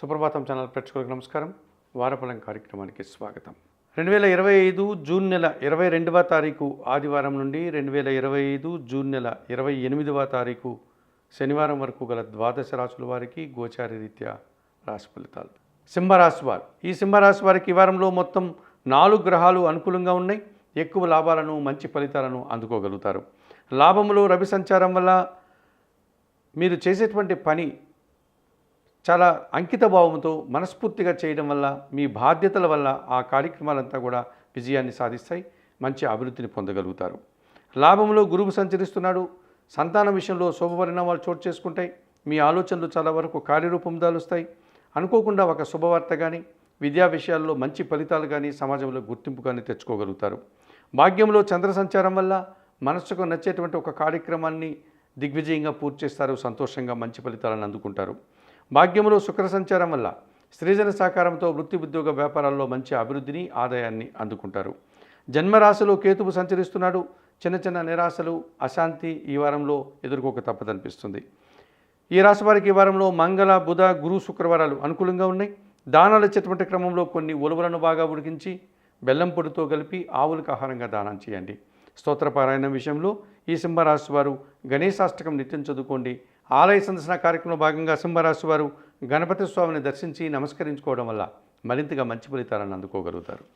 సుప్రభాతం channel ప్రేక్షకులకు నమస్కారం. వారఫలం కార్యక్రమానికి స్వాగతం. 2025 జూన్ నెల 22వ తారీఖు ఆదివారం నుండి 2025 జూన్ నెల 28వ తారీఖు శనివారం వరకు గల ద్వాదశ రాశుల వారికి గోచార రీత్యా రాశి ఫలితాలు. సింహరాశి వారు, ఈ సింహరాశి వారికి ఈ వారంలో మొత్తం 4 గ్రహాలు అనుకూలంగా ఉన్నాయి. ఎక్కువ లాభాలను మంచి ఫలితాలను అందుకోగలుగుతారు. లాభములో రవి సంచారం వల్ల మీరు చేసేటువంటి పని చాలా అంకిత భావంతో మనస్ఫూర్తిగా చేయడం వల్ల మీ బాధ్యతల వల్ల ఆ కార్యక్రమాలంతా కూడా విజయాన్ని సాధిస్తాయి, మంచి అభివృద్ధిని పొందగలుగుతారు. లాభంలో గురువు సంచరిస్తున్నాడు. సంతాన విషయంలో శుభపరిణామాలు చోటు చేసుకుంటాయి. మీ ఆలోచనలు చాలా వరకు కార్యరూపం దాలుస్తాయి. అనుకోకుండా ఒక శుభవార్త కానీ, విద్యా విషయాల్లో మంచి ఫలితాలు కానీ, సమాజంలో గుర్తింపు కానీ తెచ్చుకోగలుగుతారు. భాగ్యంలో చంద్ర సంచారం వల్ల మనసుకు నచ్చేటువంటి ఒక కార్యక్రమాన్ని దిగ్విజయంగా పూర్తి చేస్తారు. సంతోషంగా మంచి ఫలితాలను అందుకుంటారు. భాగ్యంలో శుక్ర సంచారం వల్ల స్త్రీజన సహకారంతో వృత్తి ఉద్యోగ వ్యాపారాల్లో మంచి అభివృద్ధిని, ఆదాయాన్ని అందుకుంటారు. జన్మరాశిలో కేతువు సంచరిస్తున్నాడు. చిన్న చిన్న నిరాశలు, అశాంతి ఈ వారంలో ఎదుర్కోక తప్పదనిపిస్తుంది. ఈ రాశి వారికి ఈ వారంలో మంగళ, బుధ, గురు, శుక్రవారాలు అనుకూలంగా ఉన్నాయి. దానాలు ఇచ్చేటువంటి క్రమంలో కొన్ని ఉలువలను బాగా ఉడికించి బెల్లం పొడితో కలిపి ఆవులకు ఆహారంగా దానం చేయండి. స్తోత్రపారాయణం విషయంలో ఈ సింహరాశి వారు గణేశాష్టకం నిత్యం చదువుకోండి. ఆలయ సందర్శన కార్యక్రమంలో భాగంగా సింహరాశి వారు గణపతి స్వామిని దర్శించి నమస్కరించుకోవడం వల్ల మరింతగా మంచి ఫలితాలను అందుకోగలుగుతారు.